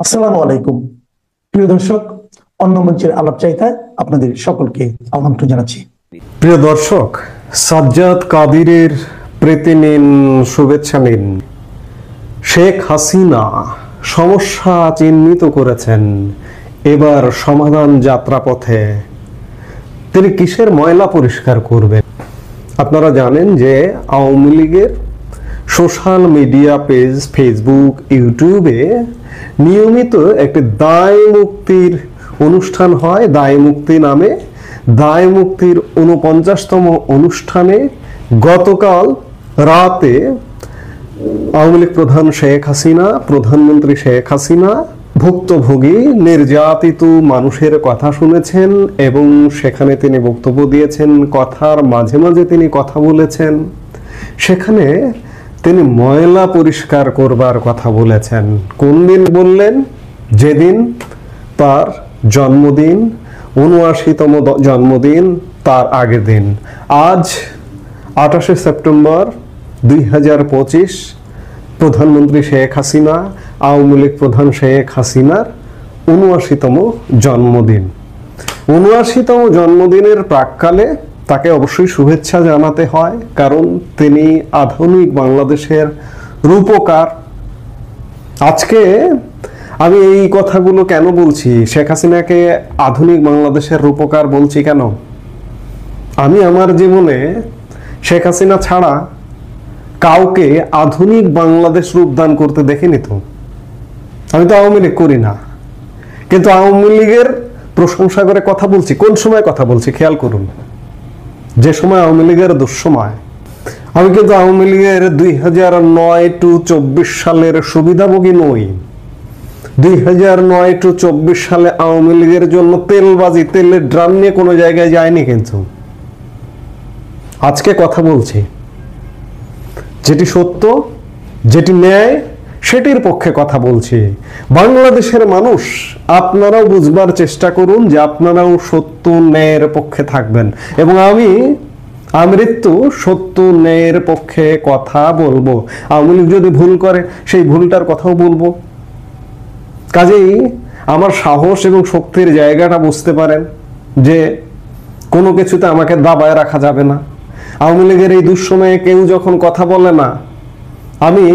আসসালামু আলাইকুম প্রিয় দর্শক, অন্য মঞ্চের আলাপ চাইতায় আপনাদের সকলকে আমন্ত্রণ জানাচ্ছি। প্রিয় দর্শক, সাজ্জাদ কাদিরের প্রীতি নিন, শুভেচ্ছা নিন। শেখ হাসিনা সমস্যা চিহ্নিত করেছেন, এবার সমাধান যাত্রাপথে। তিনি কিসের ময়লা পরিষ্কার করবেন? আপনারা জানেন যে আওয়ামী লীগের সোশ্যাল মিডিয়া পেজ ফেসবুক, ইউটিউবে নিয়মিত একটি দায় মুক্তির অনুষ্ঠান হয়। দায় মুক্তি নামে দায় মুক্তির 49তম অনুষ্ঠানে গতকাল রাতে আওয়ামী লীগ প্রধান শেখ হাসিনা, প্রধানমন্ত্রী শেখ হাসিনা ভুক্তভোগী নির্যাতিত মানুষের কথা শুনেছেন এবং সেখানে তিনি বক্তব্য দিয়েছেন। কথার মাঝে মাঝে তিনি কথা বলেছেন। সেখানে তিনি ময়লা পরিষ্কার করবার কথা বলেছেন। কোন দিন বললেন? যেদিন তার জন্মদিন, ৭৯তম জন্মদিন, তার আগের দিন। আজ ২৮শে সেপ্টেম্বর ২০২৫, প্রধানমন্ত্রী শেখ হাসিনা, আওয়ামী লীগ প্রধান শেখ হাসিনার ৭৯তম জন্মদিন। ৭৯তম জন্মদিনের প্রাক্কালে তাকে অবশ্যই শুভেচ্ছা জানাতে হয়, কারণ তিনি আধুনিক বাংলাদেশের রূপকার। আজকে আমি এই কথাগুলো কেন বলছি, শেখ হাসিনাকে আধুনিক বাংলাদেশের রূপকার বলছি কেন? আমি আমার জীবনে শেখ হাসিনা ছাড়া কাউকে আধুনিক বাংলাদেশ রূপদান করতে দেখিনি। তো আমি তো আওয়ামী লীগ করি না, কিন্তু আওয়ামী লীগের প্রশংসা করে কথা বলছি। কোন সময় কথা বলছি খেয়াল করুন। যে সময় আওয়ামী লীগের দুঃসময়, আমি কিন্তু আওয়ামী লীগের ২০০৯-২৪ সালের সুবিধাভোগী নই। ২০০৯-২৪ সালে আওয়ামী লীগের জন্য তেলবাজি, তেলের ড্রাম নিয়ে কোনো জায়গায় যায়নি। কিন্তু আজকে কথা বলছি যেটি সত্য, যেটি ন্যায়, সেটির পক্ষে কথা বলছি। বাংলাদেশের মানুষ, আপনারাও বুঝবার চেষ্টা করুন যে আপনারাও সত্য ন্যায়ের পক্ষে থাকবেন, এবং আমি আমৃত্যু সত্য ন্যায়ের পক্ষে কথা বলবো। আওয়ামী লীগ যদি ভুল করে, সেই ভুলটার কথাও বলবো। কাজেই আমার সাহস এবং শক্তির জায়গাটা বুঝতে পারেন যে কোনো কিছুতে আমাকে দাবায় রাখা যাবে না। আওয়ামী লীগের এই দুঃসময়ে কেউ যখন কথা বলে না, আমি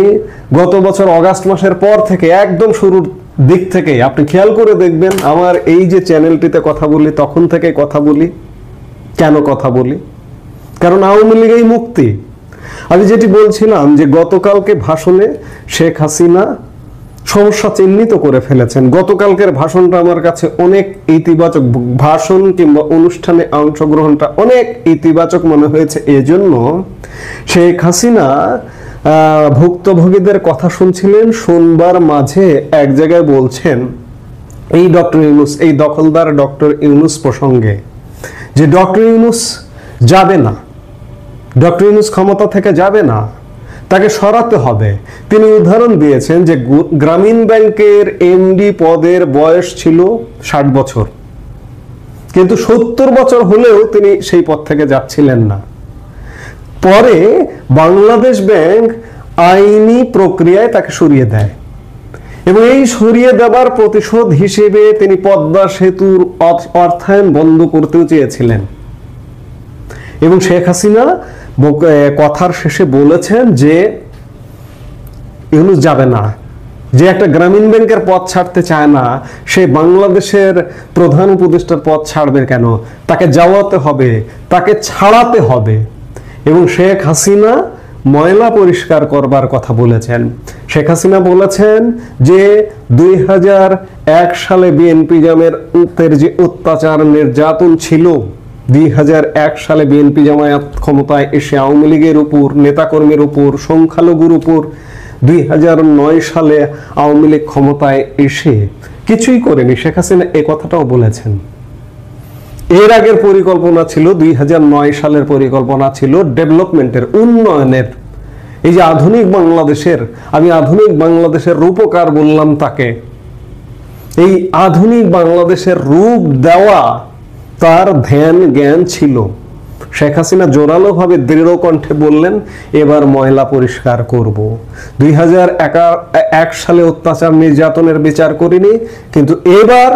গত বছর অগাস্ট মাসের পর থেকে, একদম শুরুর দিক থেকে আপনি খেয়াল করে দেখবেন, আমার এই যে চ্যানেলটিতে কথা বলি, তখন থেকে কথা বলি। কেন কথা বলি? কারণ আওয়ামী লীগেই মুক্তি। আমি যেটি বলছিলাম যে গতকালকে ভাষণে শেখ হাসিনা সমস্যা চিহ্নিত করে ফেলেছেন। গতকালকের ভাষণটা আমার কাছে অনেক ইতিবাচক ভাষণ, কিংবা অনুষ্ঠানে অংশগ্রহণটা অনেক ইতিবাচক মনে হয়েছে। এজন্য শেখ হাসিনা ভুক্তভোগীদের কথা শুনছিলেন, শুনবার মাঝে এক জায়গায় বলছেন এই ডক্টর ইউনূস, এই দখলদার ডক্টর ইউনূস প্রসঙ্গে, যে ডক্টর ইউনূস যাবে না, ডক্টর ইউনূস ক্ষমতা থেকে যাবে না, তাকে সরাতে হবে। তিনি উদাহরণ দিয়েছেন যে গ্রামীণ ব্যাংকের এমডি পদের বয়স ছিল ৬০ বছর, কিন্তু ৭০ বছর হলেও তিনি সেই পদ থেকে যাচ্ছিলেন না। পরে বাংলাদেশ ব্যাংক আইনি প্রক্রিয়ায় তাকে সরিয়ে দেয়, এবং এই সরিয়ে দেবার প্রতিশোধ হিসেবে তিনি পদ্মা সেতুর অর্থায়ন বন্ধ করতেও চেয়েছিলেন। এবং শেখ হাসিনা কথার শেষে বলেছেন যে ইউনূস যাবে না। যে একটা গ্রামীণ ব্যাংকের পদ ছাড়তে চায় না, সে বাংলাদেশের প্রধান উপদেষ্টার পদ ছাড়বে কেন? তাকে যাওয়াতে হবে, তাকে ছাড়াতে হবে। এবং শেখ হাসিনা ময়লা পরিষ্কার করবার কথা বলেছেন। শেখ হাসিনা বলেছেন যে ২০০১ সালে বিএনপি জামায়াতের যে অত্যাচার নির্যাতন ছিল, ২০০১ সালে বিএনপি জামায়াত ক্ষমতায় এসে আওয়ামী লীগের উপর, নেতাকর্মীর উপর, সংখ্যালঘুর উপর ২০০৯ সালে আওয়ামী লীগ ক্ষমতায় এসে কিছুই করেনি। শেখ হাসিনা এ কথাটাও বলেছেন। এর আগের পরিকল্পনা ছিল, ২০০৯ সালের পরিকল্পনা ছিল ডেভেলপমেন্টের, উন্নয়নের। এই যে আধুনিক বাংলাদেশের, আমি আধুনিক বাংলাদেশের রূপকার বললাম তাকে, এই আধুনিক বাংলাদেশের রূপ দেওয়া তার ধ্যান জ্ঞান ছিল। শেখ হাসিনা জোরালোভাবে দৃঢ় কণ্ঠে বললেন, এবার ময়লা পরিষ্কার করব। 2001 সালে অত্যাচার নির্যাতনের বিচার করিনি, কিন্তু এবার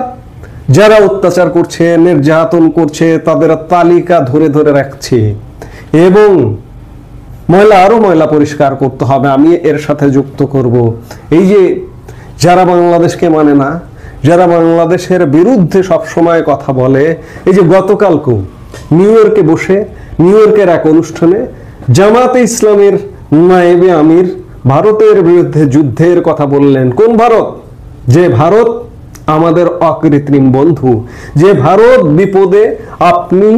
যারা অত্যাচার করছে, নির্যাতন করছে, তাদের তালিকা ধরে ধরে রাখছি এবং আরো ময়লা পরিষ্কার করতে হবে। আমি এর সাথে যুক্ত করব এই যে যারা বাংলাদেশকে মানে না, যারা বাংলাদেশের বিরুদ্ধে সব সময় কথা বলে। এই যে গতকালকেও নিউ ইয়র্কে বসে, নিউ ইয়র্কের এক অনুষ্ঠানে জামাতে ইসলামের নায়েবে আমির ভারতের বিরুদ্ধে যুদ্ধের কথা বললেন। কোন ভারত? যে ভারত আমাদের অকৃত্রিম বন্ধু, যে ভারত বিপদে আপনি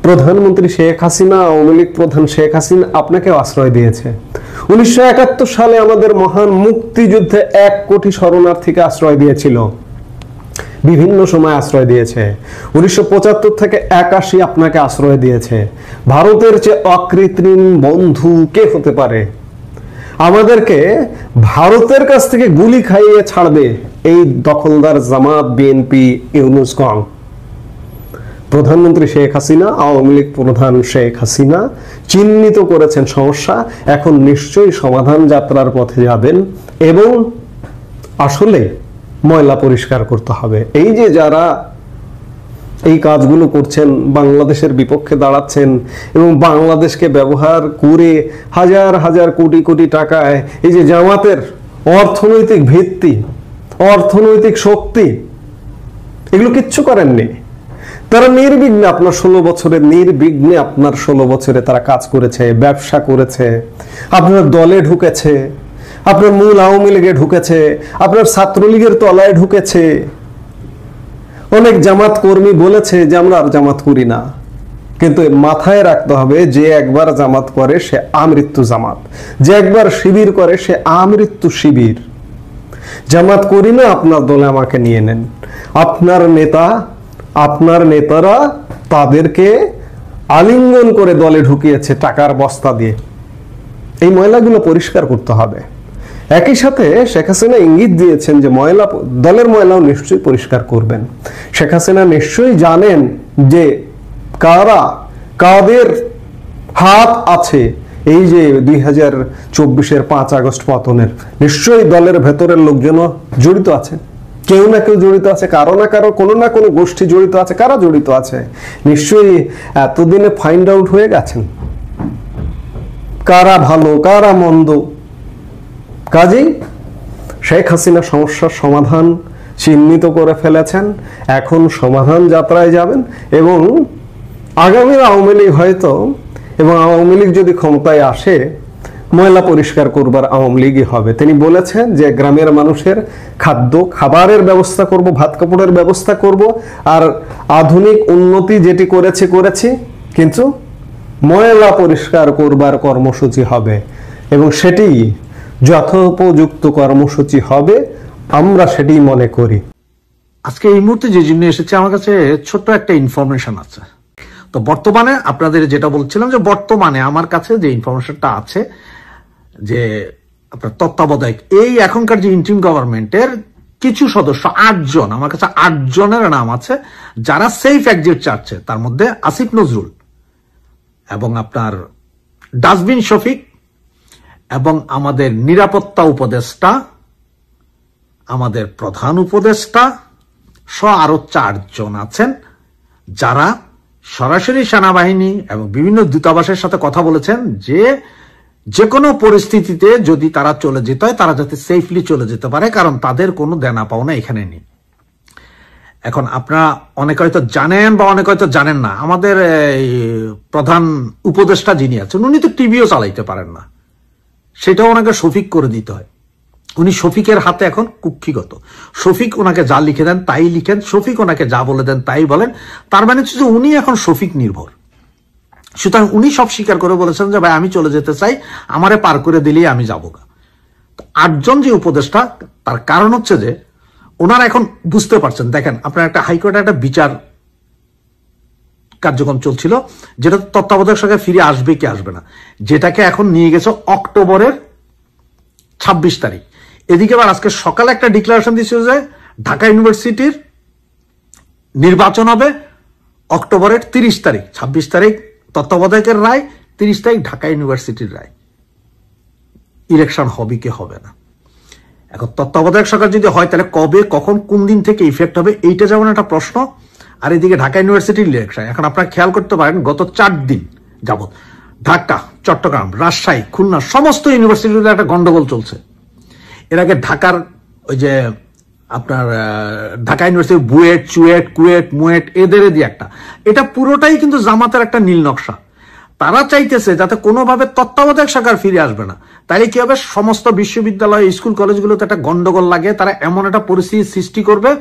প্রধানমন্ত্রী শেখ হাসিনা, আওয়ামী লীগ প্রধান শেখ হাসিনা আপনাকে আশ্রয় দিয়েছে। 1971 সালে আমাদের মহান মুক্তিযুদ্ধে 1 কোটি শরণার্থীকে আশ্রয় দিয়েছিল, বিভিন্ন সময় আশ্রয় দিয়েছে। 1975 থেকে 81 আপনাকে আশ্রয় দিয়েছে। ভারতের চেয়ে অকৃত্রিম বন্ধু কে হতে পারে? আমাদেরকে ভারতের কাছ থেকে গুলি খাইয়ে ছাড়বে এই দখলদার জামাত, বিএনপি, ইউনূস গং। প্রধানমন্ত্রী শেখ হাসিনা, আওয়ামী লীগ প্রধান শেখ হাসিনা চিহ্নিত করেছেন সমস্যা। এখন নিশ্চয়ই সমাধান যাত্রার পথে যাবেন এবং আসলে ময়লা পরিষ্কার করতে হবে। এই যে যারা এই কাজগুলো করছেন, বাংলাদেশের বিপক্ষে দাঁড়াচ্ছেন এবং বাংলাদেশকে ব্যবহার করে হাজার হাজার কোটি কোটি টাকায় এই যে জামাতের অর্থনৈতিক ভিত্তি, অর্থনৈতিক শক্তি, এগুলো কিচ্ছু করেননি। তারা নির্বিঘ্নে আপনার 16 বছরে তারা কাজ করেছে, ব্যবসা করেছে, আপনার দলে ঢুকেছে, আপনার মূল আওয়ামী লীগে ঢুকেছে, আপনার ছাত্রলীগের তলায় ঢুকেছে। অনেক জামাত কর্মী বলেছে যে আমরা আর জামাত করি না, কিন্তু মাথায় রাখতে হবে যে একবার জামাত করে সে আমৃত্যু জামাত, যে একবার শিবির করে সে আমৃত্যু শিবির। জামাত করি না, আপনার দলে আমাকে নিয়ে নেন। আপনার নেতারা তাদেরকে আলিঙ্গন করে দলে ঢুকিয়েছে টাকার বস্তা দিয়ে। এই ময়লাগুলো পরিষ্কার করতে হবে। একই সাথে শেখ হাসিনা ইঙ্গিত দিয়েছেন যে দলের ময়লাও নিশ্চয়ই পরিষ্কার করবেন। শেখ হাসিনা নিশ্চয়ই জানেন যে কাদের হাত আছে এই যে 2024-এর 5 আগস্ট পতনের। নিশ্চয়ই দলের ভেতরের লোকজন জড়িত আছে, কেউ না কেউ জড়িত আছে, কারো না কারো কোনো না কোনো গোষ্ঠী জড়িত আছে। কারা জড়িত আছে? নিশ্চয়ই এতদিনে ফাইন্ড আউট হয়ে গেছেন কারা ভালো কারা মন্দ। কাজেই শেখ হাসিনা সমস্যার সমাধান চিহ্নিত করে ফেলেছেন। এখন সমাধান যাত্রায় যাবেন এবং আগামীর আওয়ামী লীগ হয়তো, এবং আওয়ামী লীগ যদি ক্ষমতায় আসে, ময়লা পরিষ্কার করবার আওয়ামী লীগই হবে। তিনি বলেছেন যে গ্রামের মানুষের খাবারের ব্যবস্থা করব, ভাত কাপড়ের ব্যবস্থা করব, আর আধুনিক উন্নতি যেটি করেছি, কিন্তু ময়লা পরিষ্কার করবার কর্মসূচি হবে এবং সেটি যথোপযুক্ত কর্মসূচি হবে, আমরা সেটি মনে করি। আজকে এই মুহূর্তে যে জন্য এসেছে, আমার কাছে ছোট্ট একটা ইনফরমেশন আছে। তো বর্তমানে আপনাদের যেটা বলছিলাম, যে বর্তমানে আমার কাছে যে ইনফরমেশনটা আছে, যে আপনার তত্ত্বাবধায়ক এই এখনকার যে ইন্টিম গভর্নমেন্টের কিছু সদস্য 8 জন, আমার কাছে 8 জনের নাম আছে যারা সেফ এক্সিট চাচ্ছে। তার মধ্যে আসিফ নজরুল এবং আপনার ডাস্টবিন শফিক এবং আমাদের নিরাপত্তা উপদেষ্টা, আমাদের প্রধান উপদেষ্টা সহ আরো 4 জন আছেন, যারা সরাসরি সেনাবাহিনী এবং বিভিন্ন দূতাবাসের সাথে কথা বলেছেন যে কোনো পরিস্থিতিতে যদি তারা চলে যেতে হয়, তারা যাতে সেফলি চলে যেতে পারে, কারণ তাদের কোনো দেনা পাওনা এখানে নেই। এখন আপনারা অনেকে হয়তো জানেন বা অনেকে হয়তো জানেন না, আমাদের প্রধান উপদেষ্টা যিনি আছেন উনি তো টিভিও চালাইতে পারেন না, সেটাও ওনাকে শফিক করে দিতে হয়। উনি শফিকের হাতে এখন কুক্ষিগত। শফিক ওনাকে যা লিখে দেন তাই লিখেন, শফিক ওনাকে যা বলে দেন তাই বলেন। তার মানে হচ্ছে যে উনি এখন শফিক নির্ভর। সুতরাং উনি সব স্বীকার করে বলেছেন যে ভাই আমি চলে যেতে চাই, আমারে পার করে দিলেই আমি যাবো গা। 8 জন যে উপদেষ্টা, তার কারণ হচ্ছে যে ওনারা এখন বুঝতে পারছেন। দেখেন, আপনার একটা হাইকোর্টে একটা বিচার কার্যক্রম চলছিল, যেটা তত্ত্বাবধায়ক সরকার ফিরে আসবে কি আসবে না, যেটাকে এখন নিয়ে গেছে অক্টোবরের 26 তারিখ। এদিকে আবার আজকে সকালে একটা ডিক্লারেশন দিচ্ছে যে ঢাকা ইউনিভার্সিটির নির্বাচন হবে অক্টোবরের 30 তারিখ। 26 তারিখ তত্ত্বাবধায়কের রায়, 30 তারিখ ঢাকা ইউনিভার্সিটির রায়, ইলেকশন হবে কি হবে না। এখন তত্ত্বাবধায়ক সরকার যদি হয় তাহলে কবে, কখন, কোন দিন থেকে ইফেক্ট হবে, এইটা যেমন একটা প্রশ্ন। আর এদিকে ঢাকা ইউনিভার্সিটির ইলেকশন। এখন আপনারা খেয়াল করতে পারেন গত 4 দিন যাবত ঢাকা, চট্টগ্রাম, রাজশাহী, খুলনা সমস্ত ইউনিভার্সিটিতে একটা গন্ডগোল চলছে। এর আগে ঢাকার ওই যে আপনার ঢাকা ইউনিভার্সিটি বুয়েট, চুয়েট, কুয়েট, মুয়েট এদের দিয়ে একটা, এটা পুরোটাই কিন্তু জামাতের একটা নীল নকশা। তারা চাইতেছে যাতে কোনোভাবে তত্ত্বাবধায়ক সরকার ফিরে আসবে না। তাইলে কি হবে, সমস্ত বিশ্ববিদ্যালয়, স্কুল, কলেজগুলোতে একটা গন্ডগোল লাগে। তারা এমন একটা পরিস্থিতি সৃষ্টি করবে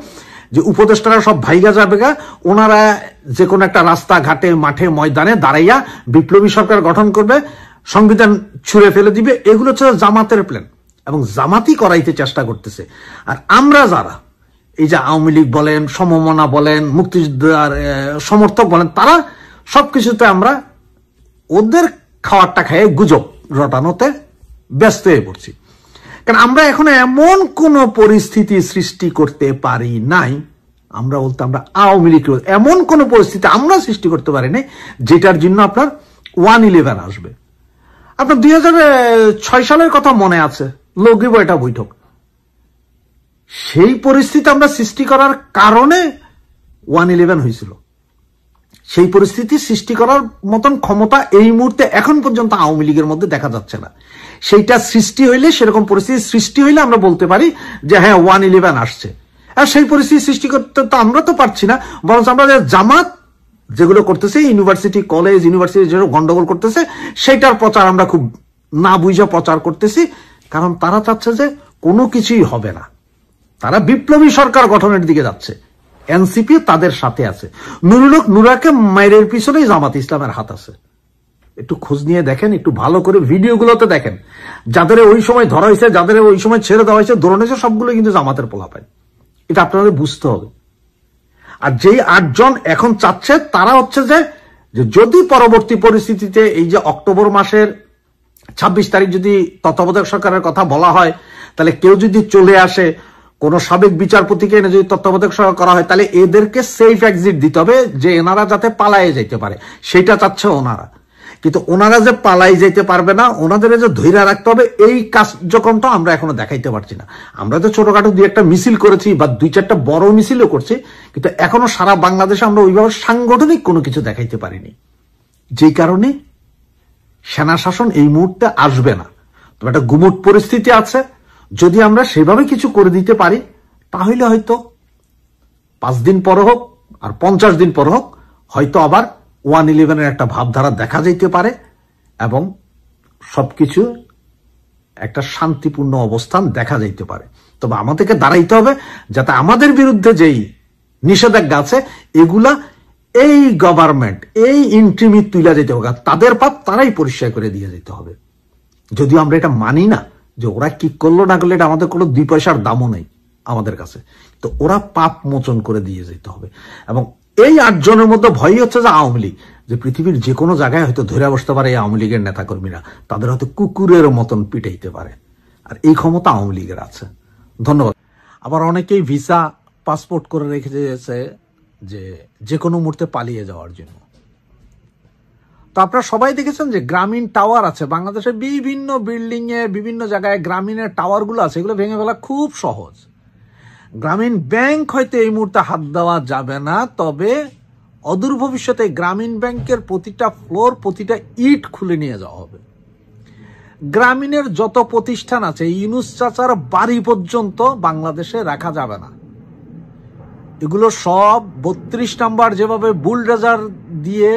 যে উপদেষ্টারা সব ভাইগা যাবে গা, ওনারা যে কোনো একটা রাস্তা ঘাটে, মাঠে, ময়দানে দাঁড়াইয়া বিপ্লবী সরকার গঠন করবে, সংবিধান ছুঁড়ে ফেলে দিবে। এগুলো হচ্ছে জামাতের প্ল্যান এবং জামাতই করাইতে চেষ্টা করতেছে। আর আমরা যারা এই যে আওয়ামী লীগ বলেন, সমমনা বলেন, মুক্তিযোদ্ধার সমর্থক বলেন, তারা সবকিছুতে আমরা ওদের খাওয়ারটা খেয়ে গুজব রটানোতে ব্যস্ত হয়ে পড়ছি। কারণ আমরা এখন এমন কোন পরিস্থিতি সৃষ্টি করতে পারি নাই, আমরা বলতে আমরা আওয়ামী লীগ, এমন কোন পরিস্থিতি আমরা সৃষ্টি করতে পারি নাই যেটার জন্য আপনার 1/11 আসবে। আপনার 2006 সালের কথা মনে আছে, লগি বইটা বৈঠক। সেই পরিস্থিতি আমরা সৃষ্টি করার কারণে 1/11 হয়েছিল। সেই পরিস্থিতি সৃষ্টি করার মতন ক্ষমতা এই মুহূর্তে এখন পর্যন্ত আওয়ামী লীগের মধ্যে দেখা যাচ্ছে না। সেইটা সৃষ্টি হইলে, সেরকম পরিস্থিতি সৃষ্টি হইলে আমরা বলতে পারি যে হ্যাঁ 1/11 আসছে। আর সেই পরিস্থিতি সৃষ্টি করতে তো আমরা তো পারছি না, বরং আমরা জামাত যেগুলো করতেছে, ইউনিভার্সিটি, কলেজ, ইউনিভার্সিটি যেসব গন্ডগোল করতেছে, সেইটার প্রচার আমরা খুব না বুঝে প্রচার করতেছি। কারণ তারা চাচ্ছে যে কোনো কিছুই হবে না, তারা বিপ্লবী সরকার গঠনের দিকে যাচ্ছে। এনসিপি তাদের সাথে আছে। নুরুল হক নুরাকে মায়ের পিছনেই জামাত ইসলামের হাত আছে। একটু খোঁজ নিয়ে দেখেন, একটু ভালো করে ভিডিওগুলোতে দেখেন। যাদের ওই সময় ধরা হয়েছে, যাদের ওই সময় ছেড়ে দেওয়া হয়েছে, ধরুন হয়েছে, সবগুলো কিন্তু জামাতের পোলাপান। এটা আপনাদের বুঝতে হবে। আর যেই 8 জন এখন চাচ্ছে, তারা হচ্ছে যে যদি পরবর্তী পরিস্থিতিতে এই যে অক্টোবর মাসের 26 তারিখ যদি তত্ত্বাবধায়ক সরকারের কথা বলা হয়, তাহলে কেউ যদি চলে আসে, কোন সাবেক বিচারপতিকে এনে যদি তত্ত্বাবধায়ক সরকার করা হয়, তাহলে এদেরকে সেফ এক্সিট দিতে হবে, যে এনারা যাতে পালায়ে যেতে পারে, সেটা চাচ্ছে ওনারা। কিন্তু ওনারা যে পালাই যেতে পারবে না, ওনাদের যে ধৈর্য রাখতে হবে, এই কার্যক্রমটা আমরা এখনো দেখাইতে পারছি না। আমরা তো ছোটখাটো 2-1টা মিছিল করেছি বা 2-4টা বড় মিছিলও করছি, কিন্তু এখনো সারা বাংলাদেশে আমরা ওইভাবে সাংগঠনিক কোনো কিছু দেখাইতে পারিনি। যেই কারণে সেনা শাসন এই মুহূর্তে আসবে না। তবে একটা গুমট পরিস্থিতি আছে। যদি আমরা সেভাবে কিছু করে দিতে পারি, তাহলে হয়তো 5 দিন পর হোক আর 50 দিন পর হোক, হয়তো আবার 1/11 একটা ভাবধারা দেখা যাইতে পারে এবং সবকিছু একটা শান্তিপূর্ণ অবস্থান দেখা যাইতে পারে। তবে আমাদেরকে দাঁড়াইতে হবে যাতে আমাদের বিরুদ্ধে যেই নিষেধাজ্ঞা আছে, এগুলা এই গভর্নমেন্ট, এই ইন্ট্রিমি তুলে যেতে হবে, তাদের পাপ তারাই পরিষ্কার করে দিয়ে যেতে হবে। যদিও আমরা এটা মানি না যে ওরা কি করলো না করলো, এটা আমাদের কোনো 2 পয়সার দামও নেই আমাদের কাছে, তো ওরা পাপ মোচন করে দিয়ে যেতে হবে। এবং এই 8 জনের মধ্যে ভয় হচ্ছে যে আওয়ামী লীগ, যে পৃথিবীর যে কোনো জায়গায় হয়তো ধরে বসতে পারে এই আওয়ামী লীগের নেতাকর্মীরা, তাদের হয়তো কুকুরের মতন পিটাইতে পারে। আর এই ক্ষমতা আওয়ামী লীগের আছে। ধন্যবাদ। আবার অনেকেই ভিসা, পাসপোর্ট করে রেখে দিয়েছে যে কোনো মুহূর্তে পালিয়ে যাওয়ার জন্য। তো আপনারা সবাই দেখেছেন যে গ্রামীণ টাওয়ার আছে বাংলাদেশের বিভিন্ন বিল্ডিং এ, বিভিন্ন জায়গায় গ্রামীণের টাওয়ারগুলো আছে, এগুলো ভেঙে ফেলা খুব সহজ। গ্রামীণ ব্যাংক হয়তো এই মুহূর্তে হাত দেওয়া যাবে না, তবে অদূর ভবিষ্যতে গ্রামীণ ব্যাংকের প্রতিটা ফ্লোর, প্রতিটা ইট খুলে নিয়ে যাওয়া হবে। গ্রামীণের যত প্রতিষ্ঠান আছে, ইউনুস চাচার বাড়ি পর্যন্ত বাংলাদেশে রাখা যাবে না। এগুলো সব 32 নাম্বার যেভাবে বুলডোজার দিয়ে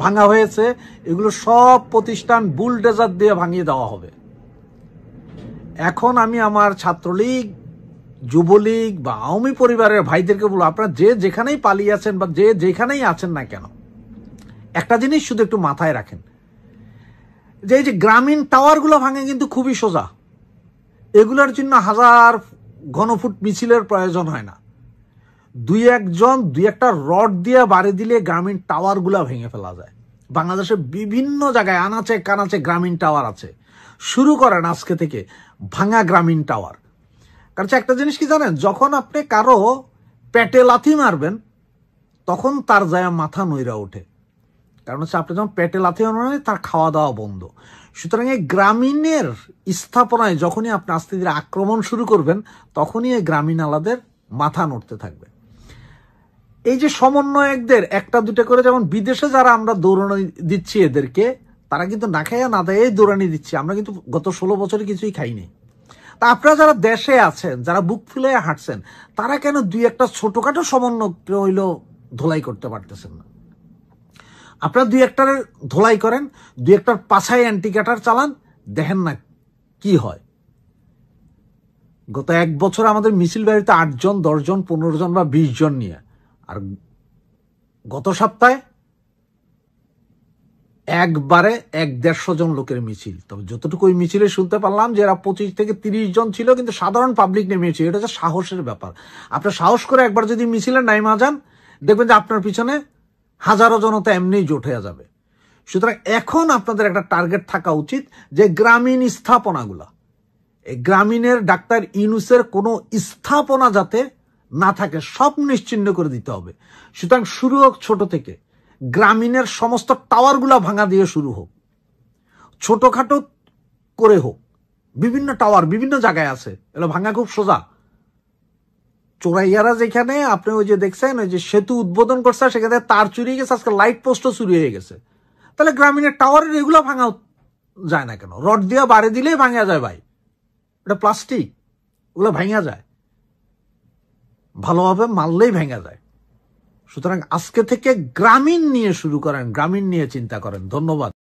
ভাঙা হয়েছে, এগুলো সব প্রতিষ্ঠান বুলডোজার দিয়ে ভাঙিয়ে দেওয়া হবে। এখন আমি আমার ছাত্রলীগ, যুবলীগ বা আওয়ামী পরিবারের ভাইদেরকে বলবো, আপনারা যে যেখানেই পালিয়ে আছেন বা যে যেখানেই আছেন না কেন, একটা জিনিস শুধু একটু মাথায় রাখেন, যে এই যে গ্রামীণ টাওয়ারগুলো ভাঙে কিন্তু খুবই সোজা। এগুলোর জন্য 1000 ঘনফুট মিছিলের প্রয়োজন হয় না। 2-1টা রড দিয়ে বাড়ি দিলে গ্রামীণ টাওয়ারগুলো ভেঙে ফেলা যায়। বাংলাদেশের বিভিন্ন জায়গায় আনাচে কানাচে গ্রামীণ টাওয়ার আছে। শুরু করেন আজকে থেকে ভাঙা গ্রামীণ টাওয়ার। কারণ একটা জিনিস কি জানেন, যখন আপনি কারো পেটে লাথি মারবেন, তখন তার যায় মাথা নইরা ওঠে। কারণ হচ্ছে আপনি যখন পেটে লাথি মারেন তার খাওয়া দাওয়া বন্ধ। সুতরাং এই গ্রামীণের স্থাপনায় যখনই আপনি আস্তে ধীরে আক্রমণ শুরু করবেন, তখনই এই গ্রামীণ আলাদের মাথা নড়তে থাকবে। এই যে সমন্বয়কদের একটা দুটা করে, যেমন বিদেশে যারা আমরা দৌড়ানি দিচ্ছি এদেরকে, তারা কিন্তু না খাইয়া না দেয় দৌড়ানি দিচ্ছি, আমরা কিন্তু গত 16 বছরে কিছুই খাইনি। তা আপনারা যারা দেশে আছেন, যারা বুক ফুলে হাঁটছেন, তারা কেন দুই একটা ছোটখাটো সমন্বয় হইল ধোলাই করতে পারতেছেন না? আপনারা দুই একটার ধোলাই করেন, দুই একটার পাছায় অ্যান্টিক্যাটার চালান, দেখেন না কি হয়। গত 1 বছর আমাদের মিছিল বাড়িতে 8 জন, 10 জন, 15 জন বা 20 জন নিয়ে, আর গত সপ্তাহে একবারে 100-150 জন লোকের মিছিল। তবে যতটুকু ওই মিছিলে শুনতে পারলাম যে এরা 25 থেকে 30 জন ছিল, কিন্তু সাধারণ পাবলিক নেমেছে। এটা হচ্ছে সাহসের ব্যাপার। আপনার সাহস করে একবার যদি মিছিলে নাইমা যান, দেখবেন যে আপনার পিছনে হাজারো জনতা এমনিই জোট হয়ে যাবে। সুতরাং এখন আপনাদের একটা টার্গেট থাকা উচিত যে গ্রামীণ স্থাপনাগুলা, এই গ্রামীণের ডাক্তার ইউনূসের কোনো স্থাপনা যাতে না থাকে, সব নিশ্চিহ্ন করে দিতে হবে। সুতরাং শুরু হোক ছোট থেকে, গ্রামীণের সমস্ত টাওয়ারগুলা ভাঙা দিয়ে শুরু হোক, ছোটখাটো করে হোক। বিভিন্ন টাওয়ার বিভিন্ন জায়গায় আছে, এগুলো ভাঙা খুব সোজা। চোরাইয়ারা যেখানে আপনি ওই যে দেখছেন ওই যে সেতু উদ্বোধন করছে, সেখানে তার চুরি গেছে, আজকে লাইট পোস্টও চুরি হয়ে গেছে। তাহলে গ্রামীণের টাওয়ারের এগুলো ভাঙা যায় না কেন? রড দিয়ে বাড়ি দিলেই ভাঙা যায় ভাই, এটা প্লাস্টিক, ওগুলো ভাঙা যায়, ভালোভাবে মারলেই ভেঙে যায়। সুতরাং আজকে থেকে গ্রামীণ নিয়ে শুরু করেন, গ্রামীণ নিয়ে চিন্তা করেন। ধন্যবাদ।